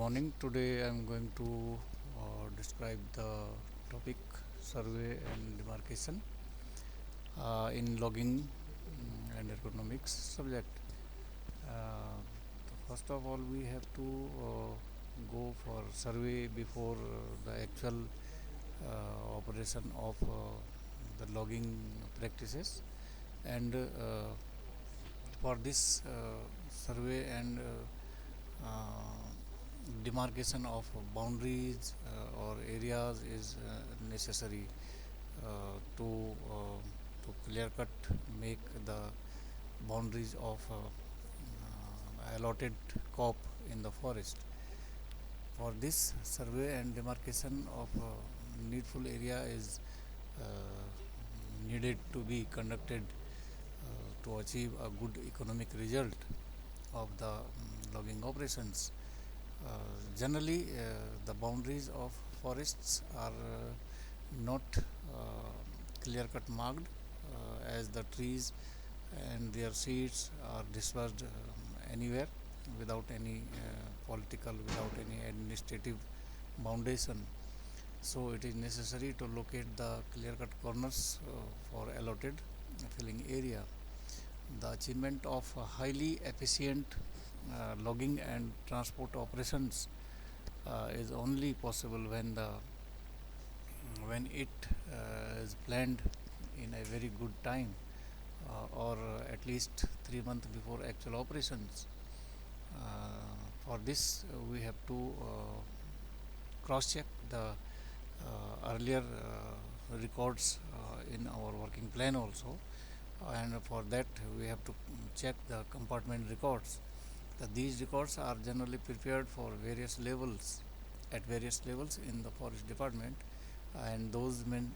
morning. Today I am going to describe the topic survey and demarcation in logging and economics subject. First of all, we have to go for survey before the actual operation of the logging practices, and for this survey and demarcation of boundaries or areas is necessary to clear cut make the boundaries of allotted crop in the forest. For this survey and demarcation of needful area is uh, needed to be conducted to achieve a good economic result of the logging operations. Uh, Generally, the boundaries of forests are not clear cut marked as the trees and their seeds are dispersed anywhere without any political, without any administrative foundation. So, it is necessary to locate the clear cut corners for allotted filling area. The achievement of highly efficient logging and transport operations is only possible when it is planned in a very good time or at least 3 months before actual operations. For this, we have to cross check the earlier records in our working plan also, and for that we have to check the compartment records. These records are generally prepared for various levels at various levels in the forest department, and those men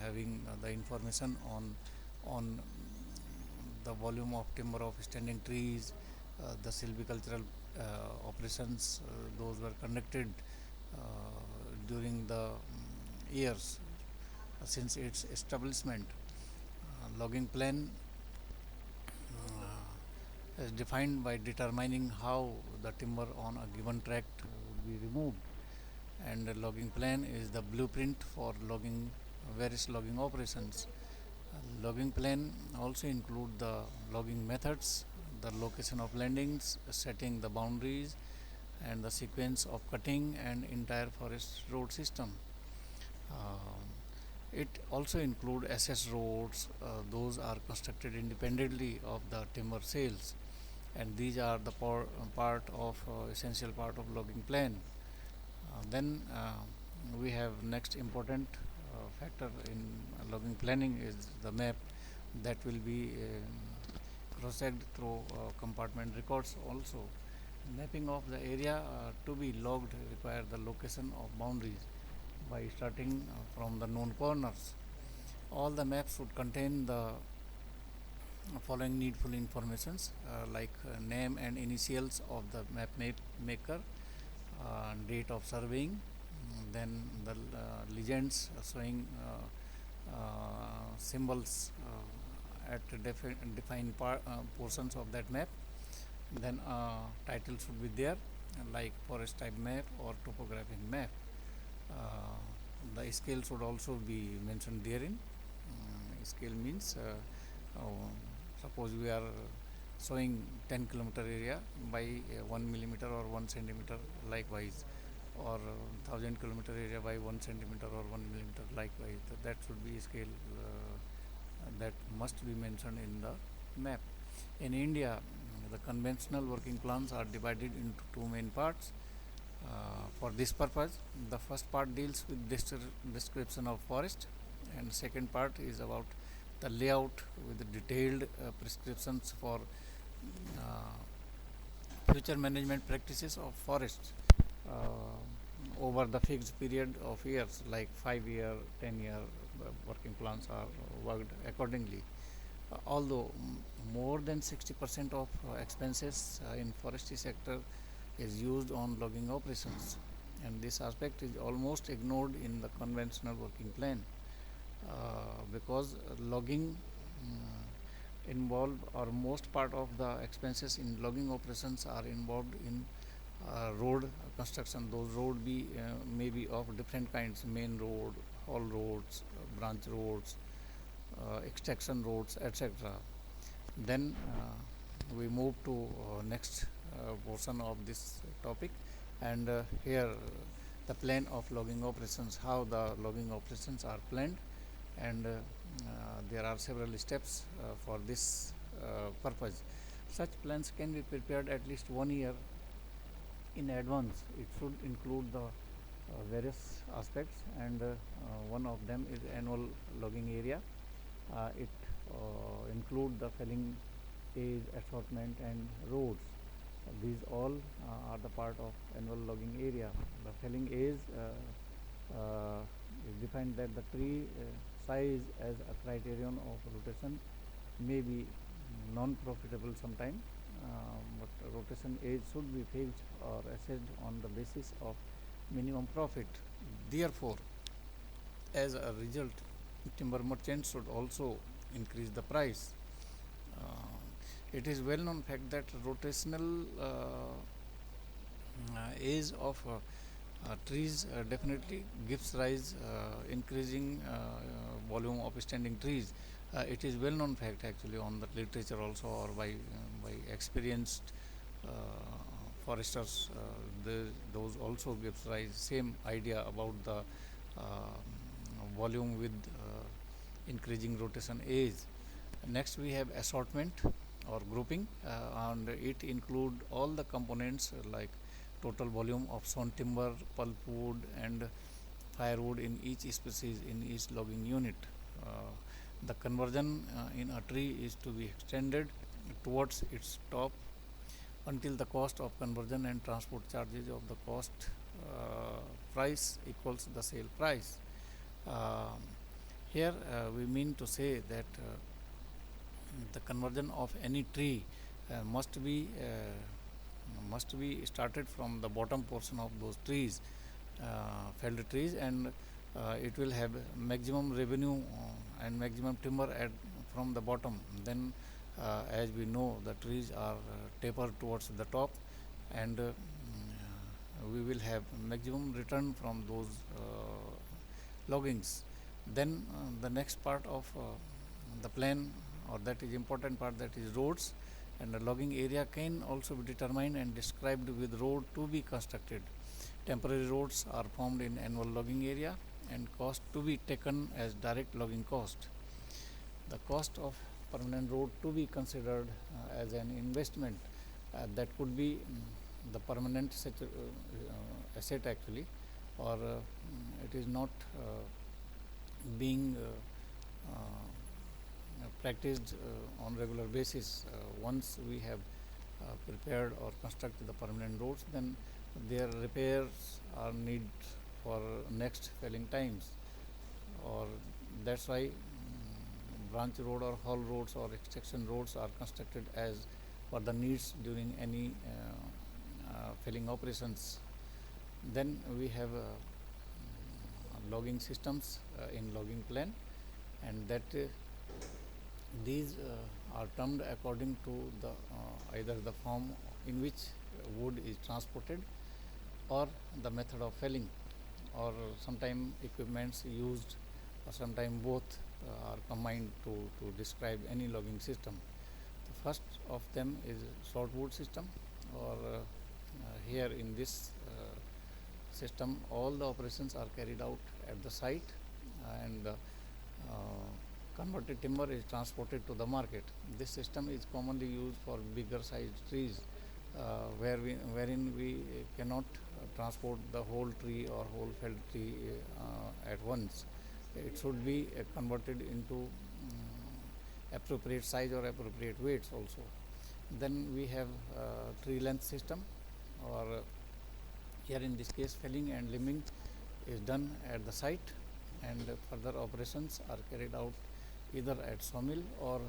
having the information on the volume of timber of standing trees, the silvicultural operations those were conducted uh, during the years since its establishment. Logging plan is defined by determining how the timber on a given tract would be removed, and the logging plan is the blueprint for logging various logging operations. Logging plan also include the logging methods, the location of landings, setting the boundaries, and the sequence of cutting and entire forest road system. Uh, it also include access roads. Those are constructed independently of the timber sales, and these are the part of essential part of logging plan. Then we have next important factor in logging planning is the map that will be cross-checked through compartment records also. Mapping of the area to be logged require the location of boundaries by starting from the known corners. All the maps should contain the following needful informations like name and initials of the map maker, date of surveying, then the legends showing symbols at defined portions of that map. Then title should be there like forest type map or topographic map. Uh, the scale should also be mentioned therein. Scale means suppose we are showing 10 kilometer area by 1 millimeter or 1 centimeter likewise, or 1000 kilometer area by 1 centimeter or 1 millimeter likewise. That should be scale that must be mentioned in the map. In India, the conventional working plans are divided into two main parts. For this purpose, the first part deals with description of forest, and second part is about the layout with detailed prescriptions for future management practices of forests over the fixed period of years like 5 year, 10 year working plans are worked accordingly. Although more than 60% of expenses in forestry sector is used on logging operations, and this aspect is almost ignored in the conventional working plan because logging involve or most part of the expenses in logging operations are involved in road construction. Those road be may be of different kinds: main road, haul roads, branch roads, extraction roads, etc. Then we move to next portion of this topic, and here the plan of logging operations, how the logging operations are planned, and there are several steps for this purpose. Such plans can be prepared at least 1 year in advance. It should include the various aspects, and one of them is annual logging area. It include the felling age, assortment, and roads. These all are the part of annual logging area. The felling age is defined that the tree size as a criterion of rotation may be non-profitable sometime, but rotation age should be fixed or assessed on the basis of minimum profit. Therefore, as a result, timber merchants should also increase the price. It is well known fact that rotational age of trees definitely gives rise increasing volume of standing trees. It is well known fact actually on the literature also, or by experienced uh, foresters. Those also gives rise same idea about the volume with increasing rotation age. Next we have assortment or grouping, and it include all the components like total volume of sawn timber, pulpwood, and firewood in each species in each logging unit. The conversion in a tree is to be extended towards its top until the cost of conversion and transport charges of the cost price equals the sale price. Uh, Here we mean to say that the conversion of any tree must be started from the bottom portion of those trees, felled trees, and it will have maximum revenue and maximum timber at from the bottom. Then, as we know, the trees are tapered towards the top, and we will have maximum return from those loggings. Then the next part of the plan, or that is important part, that is roads, and the logging area can also be determined and described with road to be constructed. Temporary roads are formed in annual logging area and cost to be taken as direct logging cost. The cost of permanent road to be considered as an investment, that could be the permanent asset actually, or it is not being practiced on regular basis. Once we have prepared or constructed the permanent roads, then their repairs are need for next felling times, or that's why branch road or haul roads or extraction roads are constructed as for the needs during any felling operations. Then we have logging systems in logging plan, and that these are termed according to the either the form in which wood is transported, or the method of felling, or sometime equipments used, or sometime both are combined to describe any logging system. The first of them is shortwood system, or here in this system all the operations are carried out at the site, and converted timber is transported to the market. This system is commonly used for bigger sized trees, wherein we cannot transport the whole tree or whole felled tree at once. It should be converted into appropriate size or appropriate weights also. Then we have tree length system, or here in this case felling and limbing is done at the site, and further operations are carried out either at sawmill or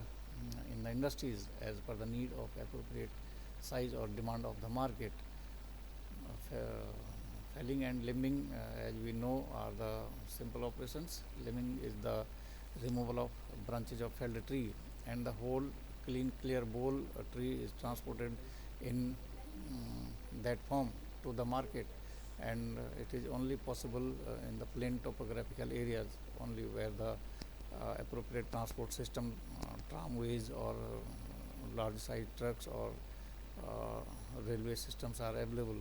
in the industries as per the need of appropriate size or demand of the market. Felling and limbing, as we know, are the simple operations. Limbing is the removal of branches of felled tree, and the whole clear bole tree is transported in that form to the market, and it is only possible in the plain topographical areas, only where the appropriate transport system, tramways or large size trucks or railway systems are available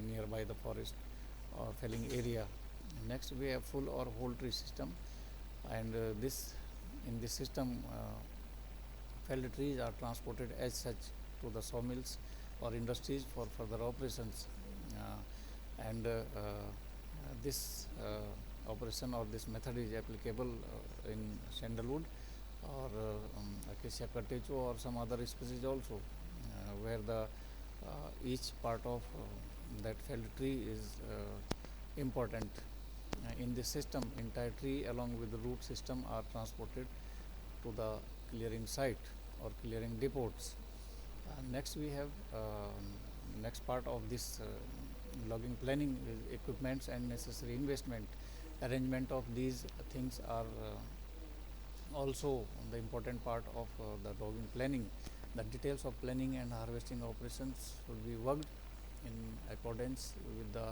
nearby the forest or felling area. Next, we have full or whole tree system, and this in this system felled trees are transported as such to the sawmills or industries for further operations. And this operation or this method is applicable in sandalwood or acacia catechu or some other species also, where the each part of that felled tree is important. In this system, entire tree along with the root system are transported to the clearing site or clearing depots. Next, we have next part of this logging planning is equipments and necessary investment. Arrangement of these things are also the important part of the logging planning. The details of planning and harvesting operations should be worked in accordance with the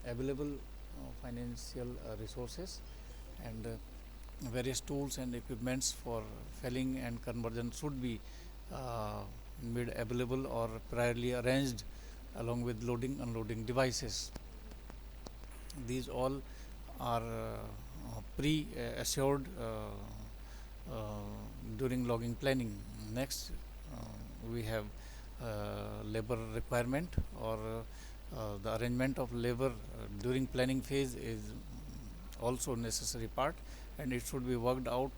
available financial resources, and various tools and equipments for felling and conversion should be made available or priorly arranged along with loading unloading devices. These all are pre assured during logging planning. Next, we have labor requirement or the arrangement of labor during planning phase is also necessary part, and it should be worked out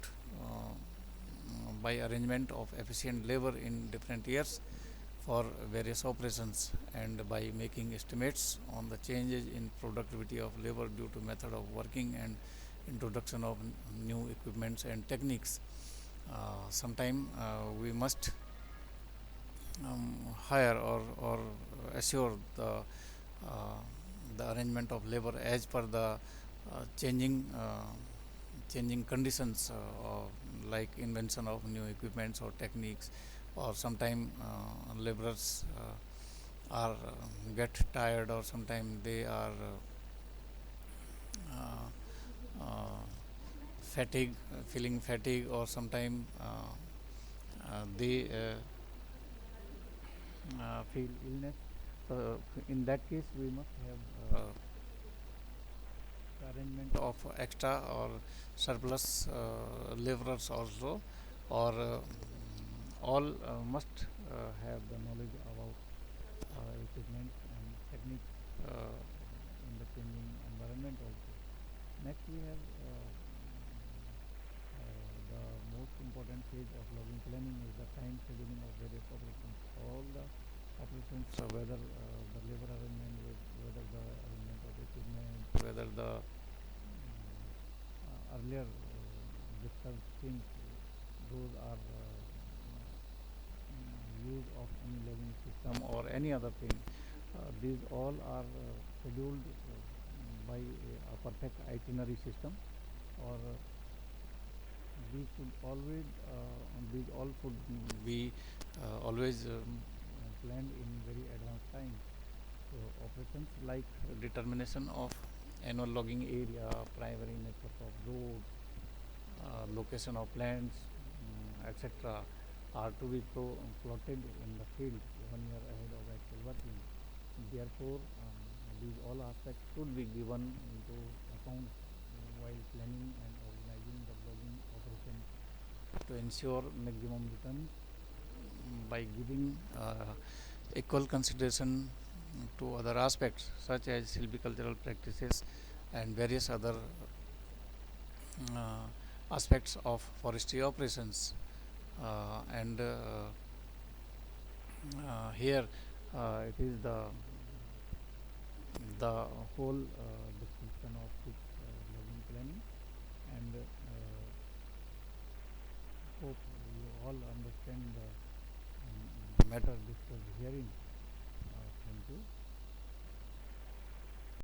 by arrangement of efficient labor in different years for various operations, and by making estimates on the changes in productivity of labor due to method of working and introduction of new equipments and techniques. Sometime we must hire or assure the arrangement of labor as per the changing changing conditions, like invention of new equipments or techniques, or sometime laborers are get tired, or sometime they are fatigue, feeling fatigue, or sometime they feel illness. So in that case, we must have arrangement of extra or surplus laborers also, or all must have the knowledge about equipment and techniques in the changing environment also. Next, we have the most important phase of logging planning is the time scheduling of various operations. All the operations, whether the labor arrangement, whether the arrangement of equipment, whether the earlier discussed things, those are use of any logging system or any other thing. These all are scheduled by a perfect itinerary system, or these should always these all should be always planned in very advanced time. So operations like determination of annual logging area, primary network of roads, location of plants, etc., are to be plotted in the field 1 year ahead of actual working. Therefore, these all aspects should be given into account while planning and organizing the logging operation to ensure maximum return by giving equal consideration to other aspects such as silvicultural practices and various other aspects of forestry operations. And here it is the whole description of this logging planning, and hope you all understand the matter discussed herein. Thank you.